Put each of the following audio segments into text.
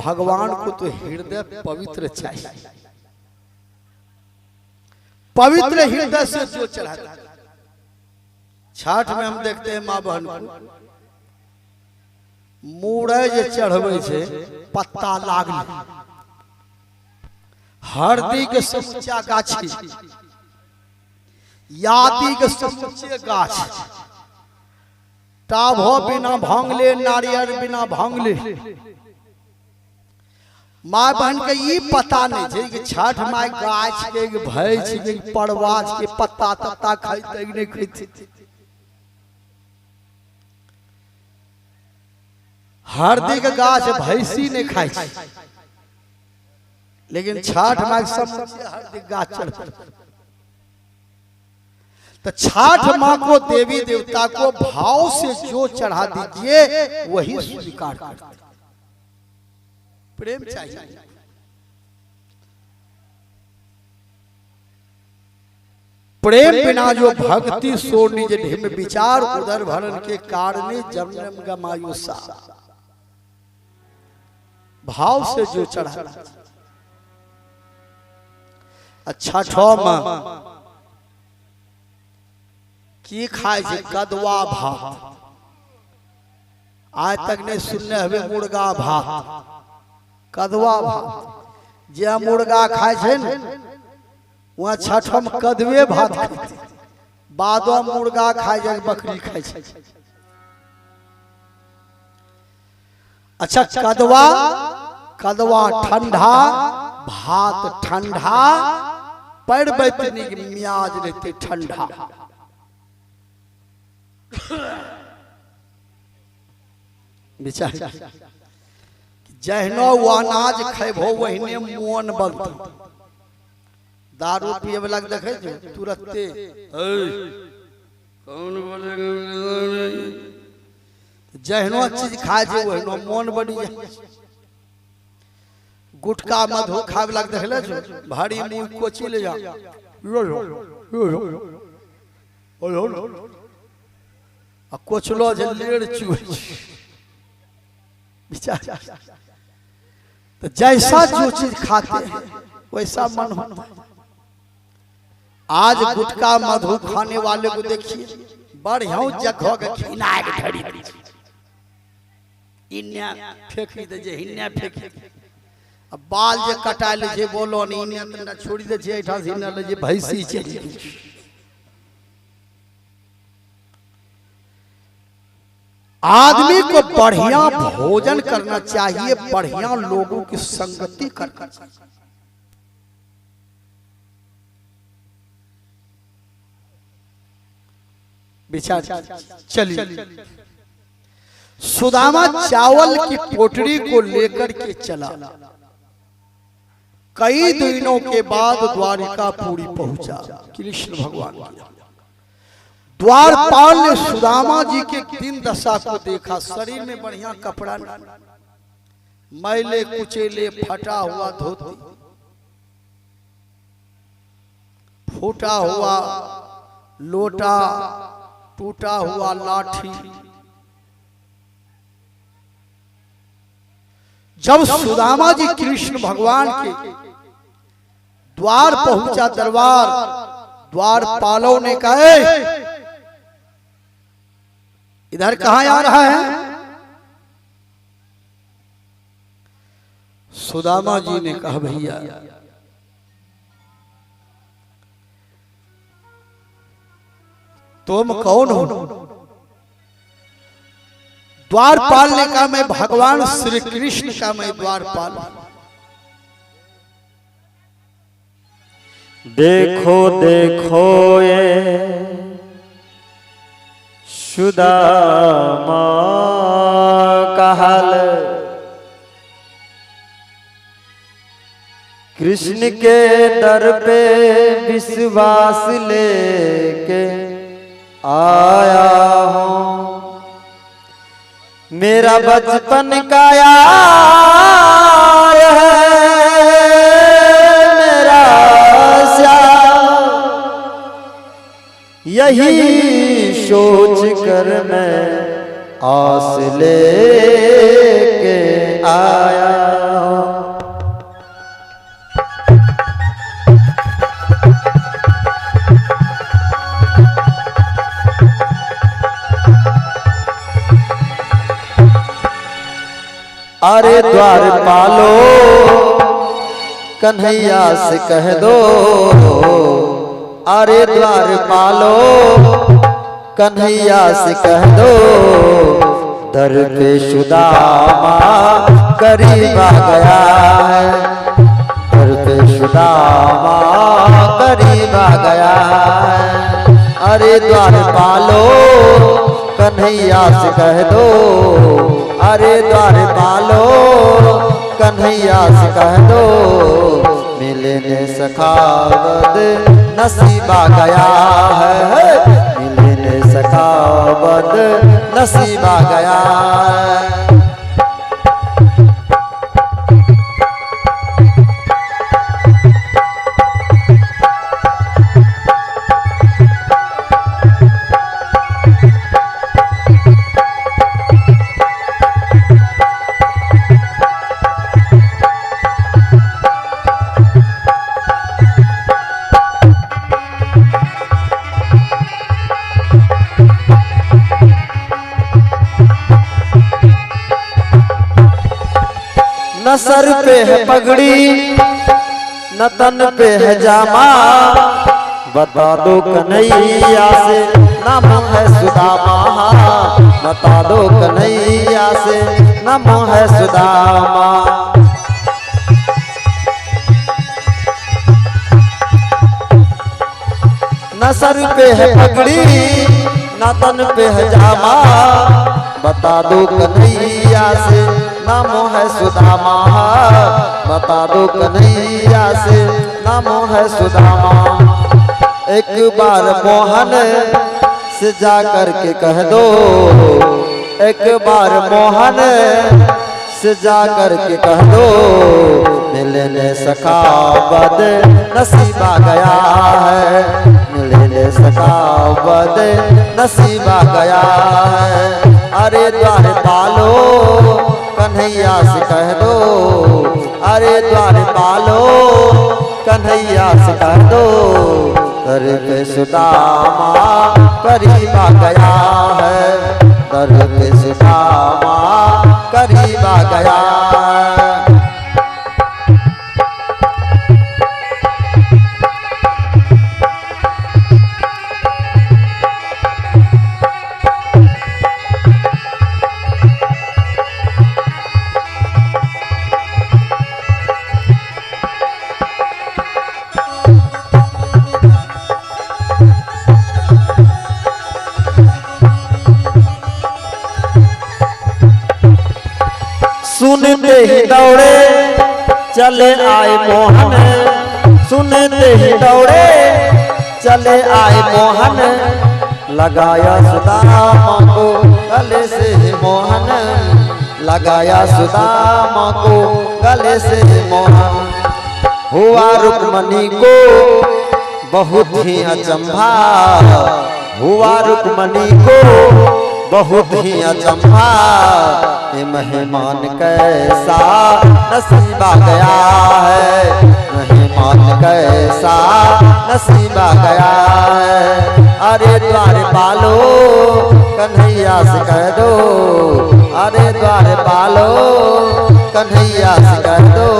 भगवान को तो हृदय पवित्र चाहिए। पवित्र हृदय से जो चढ़ाता। छठ में हम देखते हैं माँ बहन को मुड़े जे चढ़वे से पत्ता लागल, हरदी के समुचा गाछी, यादी के समुचे गाछ, टाभो बिना भांगले, नारियल बिना भांगले। माँ बहन के ये पता नहीं है कि छठ माई गाछ के भैंस के परवाज के पत्ता तत्ता खाते नहीं खाते। हरदी के गाछ भैंसी ने खाई, लेकिन छठ माई सब हरदी गाछ चढ़ता। तो छठ माँ को देवी देवता को भाव से जो चढ़ा दीजिए वही स्वीकार करते। प्रेम चाहिए। प्रेम बिना जो भक्ति सो निज ढिम विचार, उदर भरण के कारणे जन्म गमायुसा। भाव से जो चढ़ा। अच्छा छठ की खाए छे कदवा भात। आज तक नहीं सुनने हवे मुर्गा भात, कदवा भात। जे मुर्गा खाए छे न वहाँ छठ में कदवे भात खाते। बादो मुर्गा खाए जाए, बकरी खाए छे। अच्छा कदवा, कदवा ठंडा, भात ठंडा, पैर बैतनी के मियाज रहते ठंडा। विचार जहनो वो अनाज खेबो वहीने मोन बनतो। दारू पिए वाला देखे तुरंते कौन बोलेगा, जहनो चीज खाए छे वहीनो मोन बनी जाए। गुटका मधु खाए वाला देखले छो, भारी मुंह कोची ले जा आ कोचलो जे लेड़ चुए। विचार तो जैसा जो चीज खाते हैं वैसा मन होता है। आज गुटखा मधु खाने वाले को देखिए, बढ़िया जगह के खिना के धरी इन्या फेंकी दे जे हिन्या फेंकी। अब बाल जे कटा ले जे बोलो नहीं इन्या तंदा छोड़ी दे जे एठा हिन्ना ले जे भैंसी चली। आदमी को बढ़िया भोजन करना चाहिए, बढ़िया लोगों की संगति करना चाहिए। विचार चलिए। सुदामा चावल की पोटरी को लेकर के चला। कई दिनों के बाद द्वारिकापुरी पहुंचा कृष्ण भगवान। द्वारपाल ने सुदामा जी के दिन दशा को देखा। शरीर में बढ़िया कपड़ा, मैले कुचेले, फटा हुआ धोती, फूटा हुआ लोटा, टूटा हुआ लाठी। जब सुदामा जी कृष्ण भगवान के द्वार पहुंचा दरबार, द्वारपालों ने कहा इधर कहां आ रहा है? सुदामा जी ने कहा भैया तुम कौन हो? द्वारपाल ने कहा मैं भगवान श्री कृष्ण का मैं द्वारपाल। देखो देखो ये सुदामा का हाल, कृष्ण के दर पे विश्वास लेके आया हूँ। मेरा बचपन का यार है मेरा श्याम, यही सोच कर मैं आस लेके आया। अरे द्वार पालो कन्हैया से कह दो, अरे द्वार पालो कन्हैया से कह दो, दर पे सुदामा करीब आ गया है, दर पे सुदामा करीब आ गया है। अरे द्वार पालो कन्हैया से कह दो, अरे द्वार पालो कन्हैया से कह दो, मिलने सखावत नसीबा गया है, मिलने सखावत नसीबा गया है। न सर पे है पगड़ी न तन पे है जामा, बता दो कन्हैया से नाम है सुदामा, बता दो कन्हैया से नाम है सुदामा। न सर पे है पगड़ी न तन पे है जामा, बता दो कन्हैया से नाम है सुदामा, बता दो कन्हैया से नाम है सुदामा। एक बार मोहन से जा कर के कह दो, एक बार मोहन से जा कर के कह दो, मिलने सखावत नसीबा गया है, मिलने सखावत नसीबा गया है। अरे द्वार पालो कन्हैया से कह दो, अरे द्वार पालो कन्हैया से कह दो, दर पे सुदामा करीब आ गया है, दर पे सुदामा करीब आ गया है। सुनते ही दौड़े चले आए मोहन, सुनते ही दौड़े चले आए मोहन, लगाया सुदामा को गले से मोहन, लगाया सुदामा को गले से मोहन। हुआ रुक्मणी को बहुत ही अचंभा, हुआ रुक्मणी को बहुत ही अचंभा, ये मेहमान कैसा नसीबा गया है, मेहमान कैसा नसीबा गया है। अरे द्वार पालो कन्हैया से कह दो, अरे द्वार पालो कन्हैया से कह दो,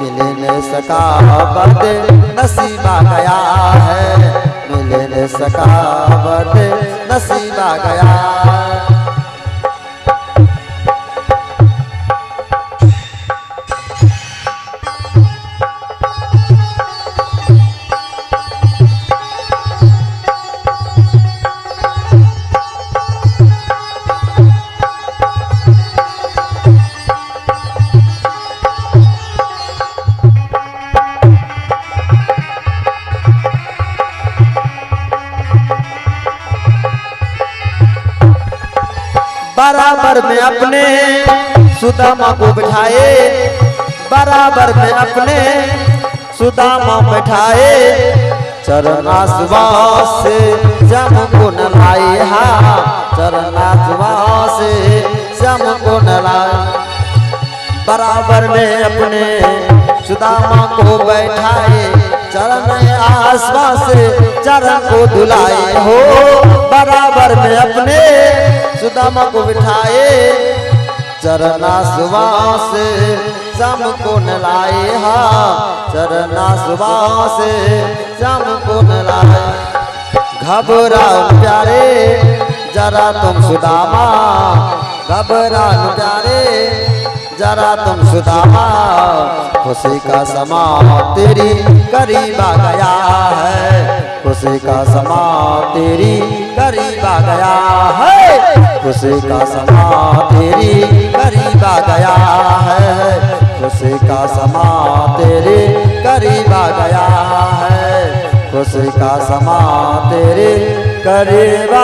मिलने सखावत नसीबा गया है, मिलने सखावत नसीबा गया। बराबर में अपने सुदामा को बिठाए, बराबर में अपने सुदामा बैठाए, चरणाश्वास से श्याम को न लाए, हाँ चरणाश्वास से श्याम को न लाए। बराबर में अपने सुदामा को बैठाए, चरण आश्वास से चरण को धुलाए हो, बराबर में अपने सुदामा को बिठाए, चरना सुबास श्याम को न लाए हा चरना सुबास श्याम को न लाए घबराओ प्यारे जरा तुम सुदामा घबराओ प्यारे जरा तुम सुदामा खुशी का समा तेरी करीब आ गया है खुशी का समा तेरी करीब आ गया है खुशी का समा तेरी करीब आ गया है खुशी का समा तेरे करीब आ गया है खुशी का समा तेरे करीब आ